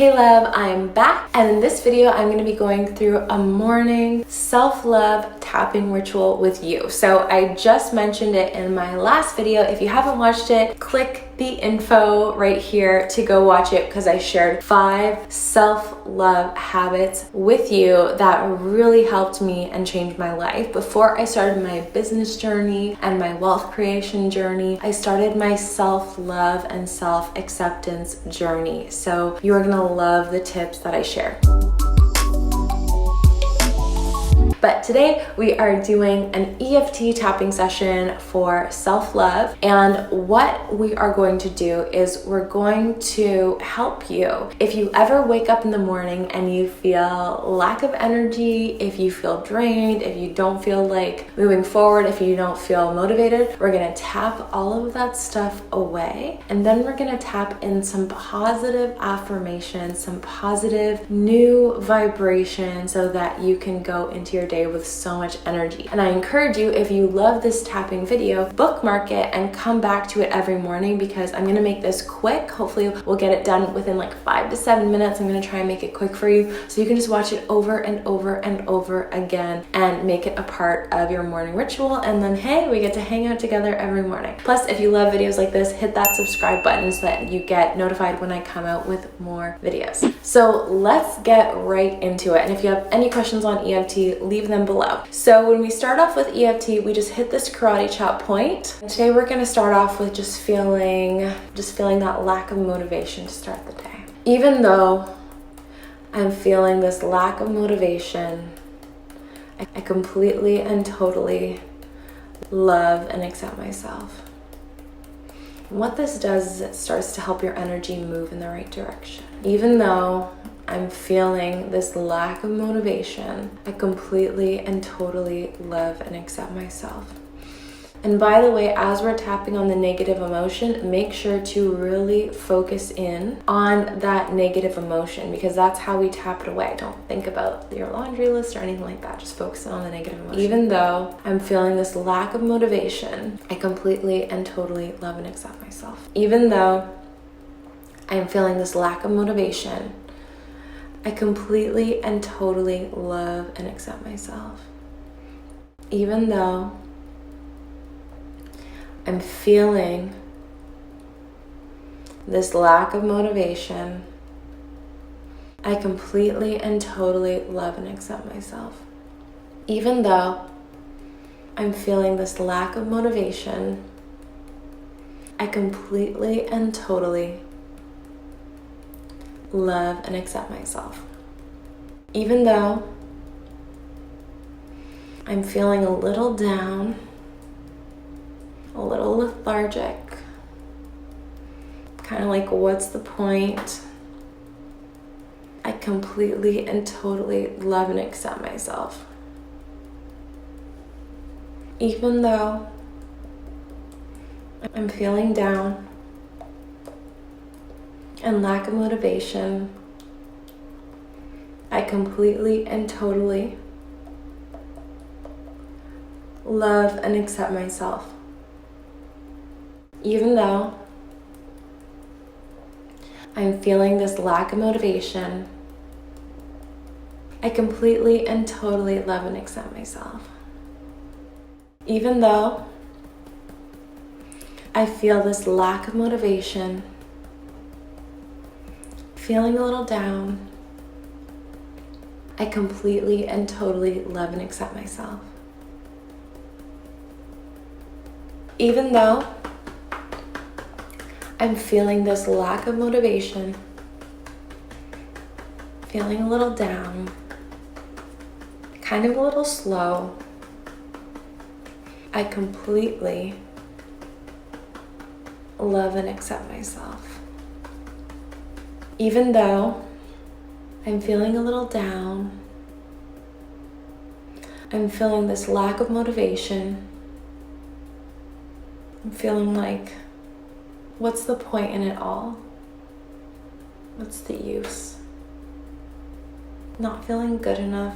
Hey love, I'm back, and in this video I'm going to be going through a morning self-love tapping ritual with you. So I just mentioned it in my last video. If you haven't watched it, click the info right here to go watch it, because I shared 5 self-love habits with you that really helped me and changed my life. Before I started my business journey and my wealth creation journey, I started my self-love and self-acceptance journey. So you are gonna love the tips that I share. But today we are doing an EFT tapping session for self-love. And what we are going to do is we're going to help you. If you ever wake up in the morning and you feel lack of energy, if you feel drained, if you don't feel like moving forward, if you don't feel motivated, we're gonna tap all of that stuff away. And then we're gonna tap in some positive affirmations, some positive new vibration, so that you can go into your day with so much energy. And I encourage you, if you love this tapping video, bookmark it and come back to it every morning, because I'm gonna make this quick. Hopefully we'll get it done within like 5 to 7 minutes. I'm gonna try and make it quick for you so you can just watch it over and over and over again and make it a part of your morning ritual. And then hey, we get to hang out together every morning. Plus, if you love videos like this, hit that subscribe button so that you get notified when I come out with more videos. So let's get right into it. And if you have any questions on EFT, leave them below. So when we start off with EFT, we just hit this karate chop point. And today we're gonna start off with just feeling that lack of motivation to start the day. Even though I'm feeling this lack of motivation, I completely and totally love and accept myself. What this does is it starts to help your energy move in the right direction. Even though I'm feeling this lack of motivation, I completely and totally love and accept myself. And by the way, as we're tapping on the negative emotion, make sure to really focus in on that negative emotion, because that's how we tap it away. Don't think about your laundry list or anything like that. Just focus on the negative emotion. Even though I'm feeling this lack of motivation, I completely and totally love and accept myself. Even though I'm feeling this lack of motivation, I completely and totally love and accept myself. Even though I'm feeling this lack of motivation, I completely and totally love and accept myself. Even though I'm feeling this lack of motivation, I completely and totally love and accept myself. Even though I'm feeling a little down, a little lethargic, kind of like, what's the point? I completely and totally love and accept myself. Even though I'm feeling down and lack of motivation, I completely and totally love and accept myself. Even though I'm feeling this lack of motivation, I completely and totally love and accept myself. Even though I feel this lack of motivation, feeling a little down, I completely and totally love and accept myself. Even though I'm feeling this lack of motivation, feeling a little down, kind of a little slow, I completely love and accept myself. Even though I'm feeling a little down, I'm feeling this lack of motivation, I'm feeling like, what's the point in it all? What's the use? Not feeling good enough.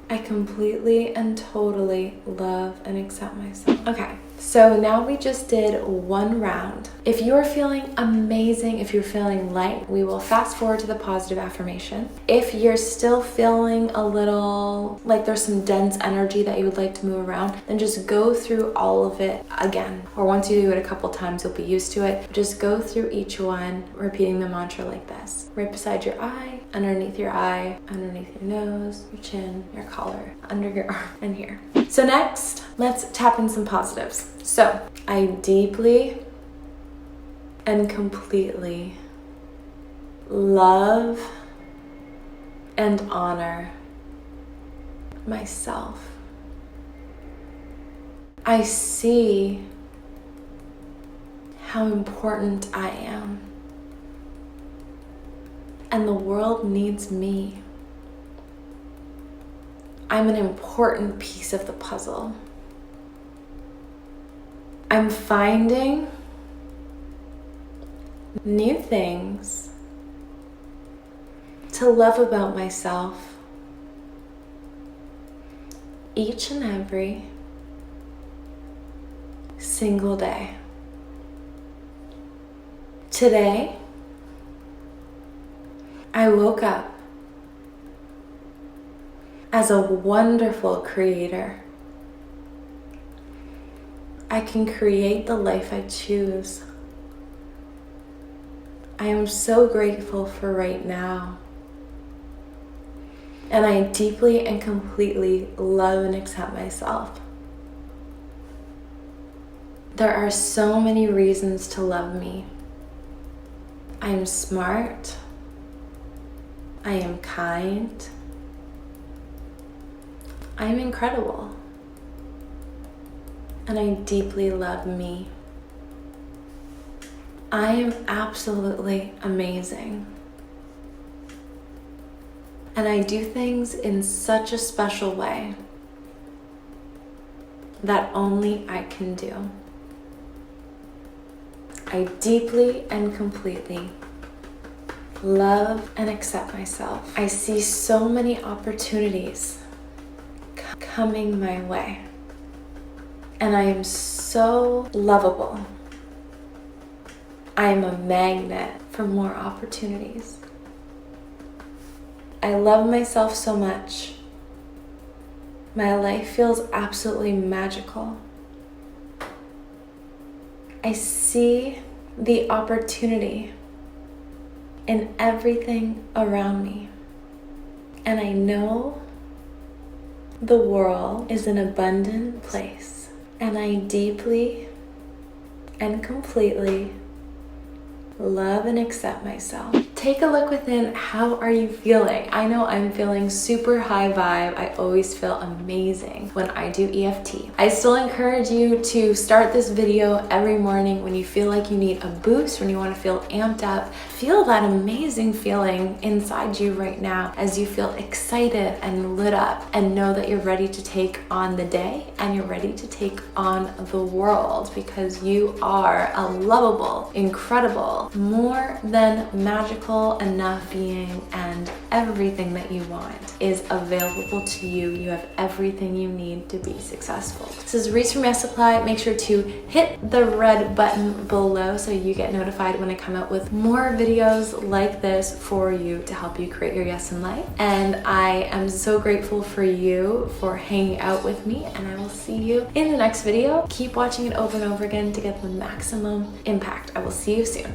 I completely and totally love and accept myself. Okay, So now we just did one round. If you are feeling amazing, if you're feeling light, we will fast forward to the positive affirmation. If you're still feeling a little like there's some dense energy that you would like to move around, then just go through all of it again. Or once you do it a couple times, you'll be used to it. Just go through each one, repeating the mantra like this. Right beside your eye, underneath your eye, underneath your nose, your chin, your collar, under your arm, and here. So next, let's tap in some positives. So I deeply and completely love and honor myself. I see how important I am, and the world needs me. I'm an important piece of the puzzle. I'm finding new things to love about myself each and every single day. Today, I woke up as a wonderful creator. I can create the life I choose. I am so grateful for right now. And I deeply and completely love and accept myself. There are so many reasons to love me. I am smart. I am kind. I am incredible. And I deeply love me. I am absolutely amazing. And I do things in such a special way that only I can do. I deeply and completely love and accept myself. I see so many opportunities coming my way. And I am so lovable. I am a magnet for more opportunities. I love myself so much. My life feels absolutely magical. I see the opportunity in everything around me. And I know the world is an abundant place. And I deeply and completely love and accept myself. Take a look within. How are you feeling? I know I'm feeling super high vibe. I always feel amazing when I do EFT. I still encourage you to start this video every morning when you feel like you need a boost, when you want to feel amped up. Feel that amazing feeling inside you right now as you feel excited and lit up, and know that you're ready to take on the day and you're ready to take on the world, because you are a lovable, incredible, more than magical enough being, and everything that you want is available to you. You have everything you need to be successful. This is Reese from Yes Supply. Make sure to hit the red button below so you get notified when I come out with more videos like this for you to help you create your yes in life. And I am so grateful for you for hanging out with me, and I will see you in the next video. Keep watching it over and over again to get the maximum impact. I will see you soon.